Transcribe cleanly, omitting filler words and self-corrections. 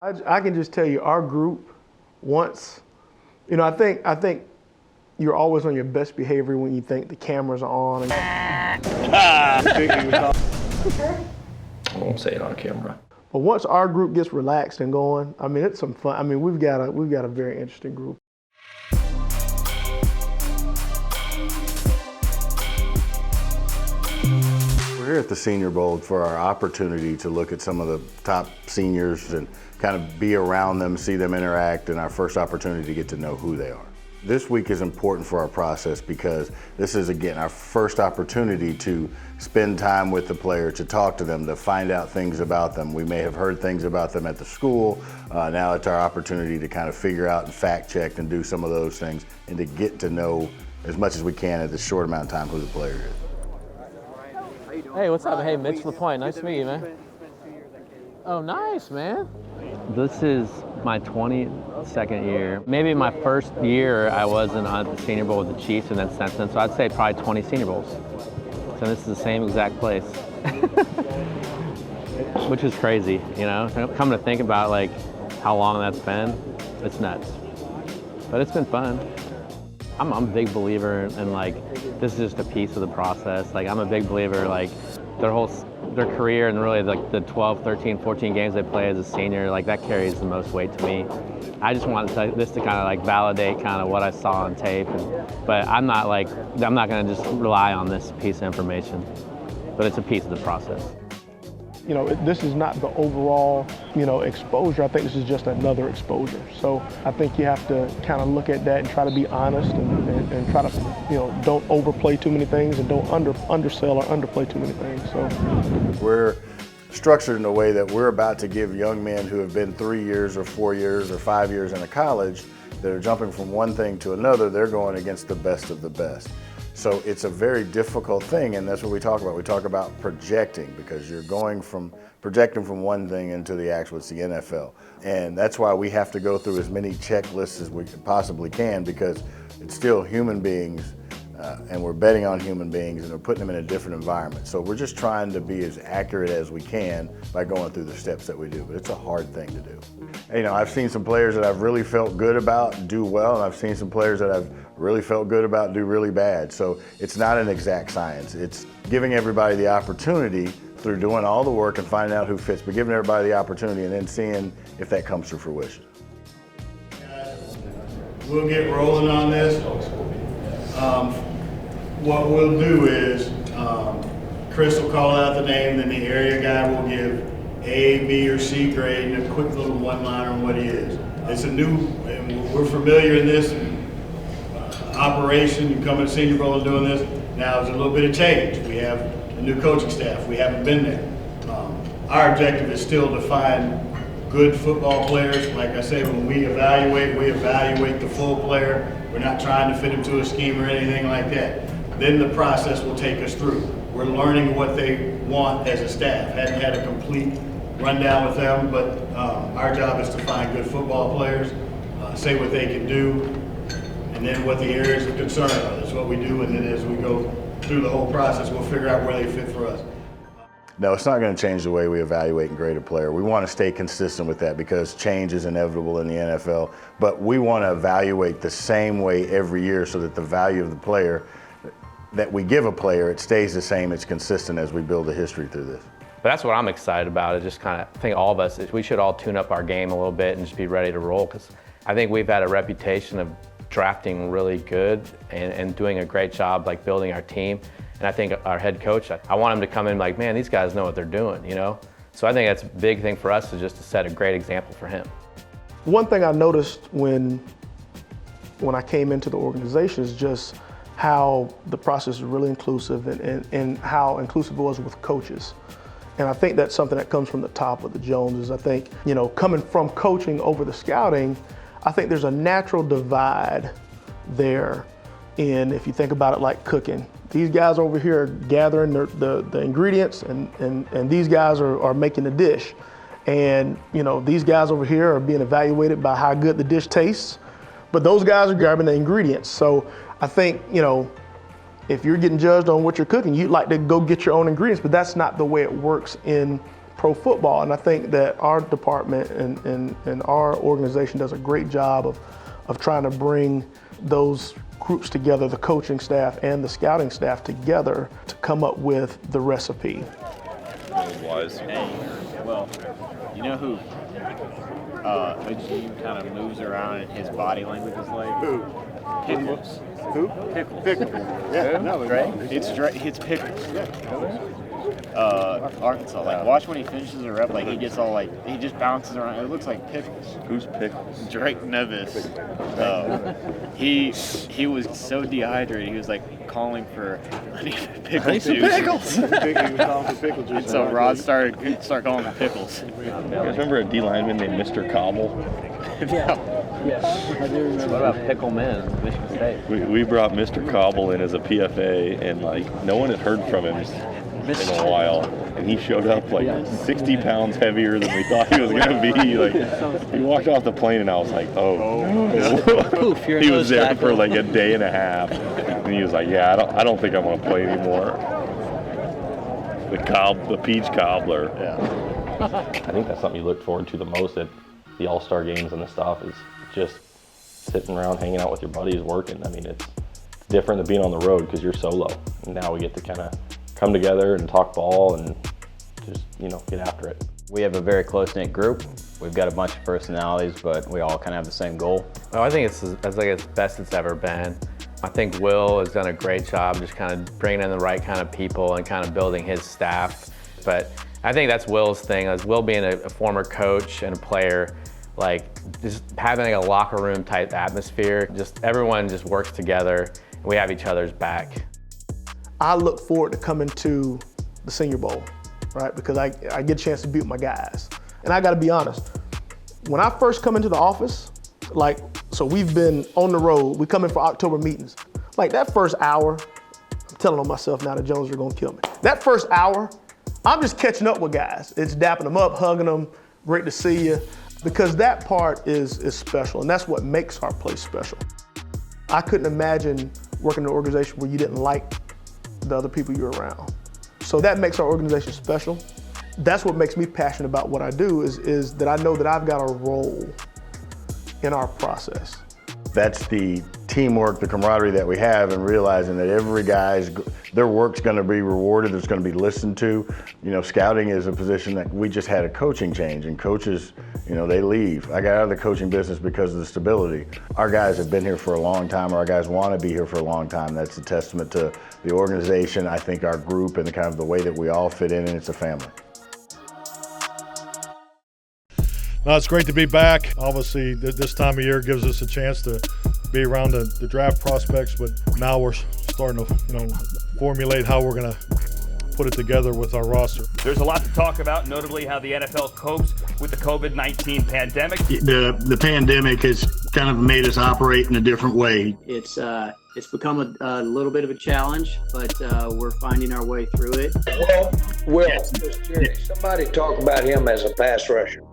I can just tell you, our group, once, I think you're always on your best behavior when you think the cameras are on. I won't say it on camera. But once our group gets relaxed and going, I mean, it's some fun. I mean, we've got a very interesting group. We're here at the Senior Bowl for our opportunity to look at some of the top seniors and kind of be around them, see them interact, and our first opportunity to get to know who they are. This week is important for our process because this is, again, our first opportunity to spend time with the player, to talk to them, to find out things about them. We may have heard things about them at the school. Now it's our opportunity to kind of figure out and fact check and do some of those things and to get to know as much as we can at this short amount of time who the player is. Hey, what's up? Hey, Mitch LaPointe. Nice to meet you, man. Oh, nice, man. This is my 22nd year. Maybe my first year I wasn't on the Senior Bowl with the Chiefs, and then since then, so I'd say probably 20 Senior Bowls. So this is the same exact place, which is crazy, you know? Come to think about like how long that's been, it's nuts. But it's been fun. I'm a big believer in like, this is just a piece of the process. Like I'm a big believer like their career and really like the 12, 13, 14 games they play as a senior, like that carries the most weight to me. I just wanted this to kind of like validate kind of what I saw on tape. But I'm not gonna just rely on this piece of information, but it's a piece of the process. You know, this is not the overall, exposure. I think this is just another exposure. So I think you have to kind of look at that and try to be honest and try to, don't overplay too many things and don't undersell or underplay too many things. So we're structured in a way that we're about to give young men who have been 3 years or 4 years or 5 years in a college that are jumping from one thing to another, they're going against the best of the best. So it's a very difficult thing, and that's what we talk about. We talk about projecting because you're going from projecting from one thing into the actual, it's the NFL. And that's why we have to go through as many checklists as we possibly can because it's still human beings and we're betting on human beings and we're putting them in a different environment. So we're just trying to be as accurate as we can by going through the steps that we do, but it's a hard thing to do. I've seen some players that I've really felt good about do well, and I've seen some players that I've really felt good about do really bad. So it's not an exact science. It's giving everybody the opportunity through doing all the work and finding out who fits, but giving everybody the opportunity and then seeing if that comes to fruition. We'll get rolling on this. What we'll do is Chris will call out the name, then the area guy will give A, B, or C grade and a quick little one-liner on what he is. It's a new, and we're familiar in this operation. You come to Senior Bowl and doing this. Now there's a little bit of change. We have a new coaching staff. We haven't been there. Our objective is still to find good football players. Like I say, when we evaluate the full player. We're not trying to fit him to a scheme or anything like that. Then the process will take us through. We're learning what they want as a staff. Hadn't had a complete rundown with them, but our job is to find good football players, say what they can do, and then what the areas of concern are. That's what we do, and then as we go through the whole process, we'll figure out where they fit for us. No, it's not going to change the way we evaluate and grade a player. We want to stay consistent with that because change is inevitable in the NFL, but we want to evaluate the same way every year so that the value of the player that we give a player, it stays the same, it's consistent as we build a history through this. But that's what I'm excited about, is just kind of, I think all of us, we should all tune up our game a little bit and just be ready to roll, because I think we've had a reputation of drafting really good and doing a great job like building our team. And I think our head coach, I want him to come in like, man, these guys know what they're doing, So I think that's a big thing for us, is just to set a great example for him. One thing I noticed when I came into the organization is just how the process is really inclusive and how inclusive it was with coaches. And I think that's something that comes from the top of the Joneses. I think, coming from coaching over the scouting, I think there's a natural divide there in, if you think about it like cooking. These guys over here are gathering the ingredients and these guys are making the dish. And these guys over here are being evaluated by how good the dish tastes, but those guys are grabbing the ingredients. So I think, if you're getting judged on what you're cooking, you'd like to go get your own ingredients, but that's not the way it works in pro football. And I think that our department and our organization does a great job of trying to bring those groups together, the coaching staff and the scouting staff together to come up with the recipe. Hey, well, you know who Ajib kind of moves around and his body language is like? Who? Pickles. Who? Pickles. Pickles. Yeah, no, Right? It's Pickles. Arkansas. Like, watch when he finishes a rep, like he gets all like he just bounces around. It looks like Pickles. Who's Pickles? Drake Nevis. He was so dehydrated. He was like calling for I need pickle juice. Pickles! He was calling for pickle juice. And so Rod started calling him Pickles. You guys remember a D lineman named Mr. Cobble? What about Pickle Men, Michigan State? We brought Mr. Cobble in as a PFA, and like no one had heard from him in a while, and he showed up like 60 pounds heavier than we thought he was gonna be. Like he walked off the plane, and I was like, Poof, you're he was there for like a day and a half, and he was like, yeah, I don't think I'm gonna play anymore. The peach cobbler. Yeah. I think that's something you look forward to the most at the All-Star games and the stuff is just sitting around hanging out with your buddies working. I mean, it's different than being on the road because you're solo. And now we get to kind of come together and talk ball and just, get after it. We have a very close-knit group. We've got a bunch of personalities, but we all kind of have the same goal. Oh, I think it's like it's best it's ever been. I think Will has done a great job just kind of bringing in the right kind of people and kind of building his staff. But I think that's Will's thing, as Will being a former coach and a player, like just having like a locker room type atmosphere, just everyone just works together and we have each other's back. I look forward to coming to the Senior Bowl, right? Because I get a chance to be with my guys. And I gotta be honest, when I first come into the office, so we've been on the road, we come in for October meetings. Like that first hour, I'm telling on myself now that Jones are gonna kill me. That first hour, I'm just catching up with guys. It's dapping them up, hugging them, great to see you. Because that part is special, and that's what makes our place special. I couldn't imagine working in an organization where you didn't like the other people you're around. So that makes our organization special. That's what makes me passionate about what I do is that I know that I've got a role in our process. That's the teamwork, the camaraderie that we have, and realizing that every guy's, their work's gonna be rewarded, it's gonna be listened to. Scouting is a position that we just had a coaching change, and coaches, they leave. I got out of the coaching business because of the stability. Our guys have been here for a long time, or our guys wanna be here for a long time. That's a testament to the organization, I think our group, and the kind of the way that we all fit in, and it's a family. No, it's great to be back. Obviously, this time of year gives us a chance to be around the draft prospects, but now we're starting to, formulate how we're going to put it together with our roster. There's a lot to talk about, notably how the NFL copes with the COVID-19 pandemic. The pandemic has kind of made us operate in a different way. It's become a little bit of a challenge, but we're finding our way through it. Well, just curious. Somebody talk about him as a pass rusher.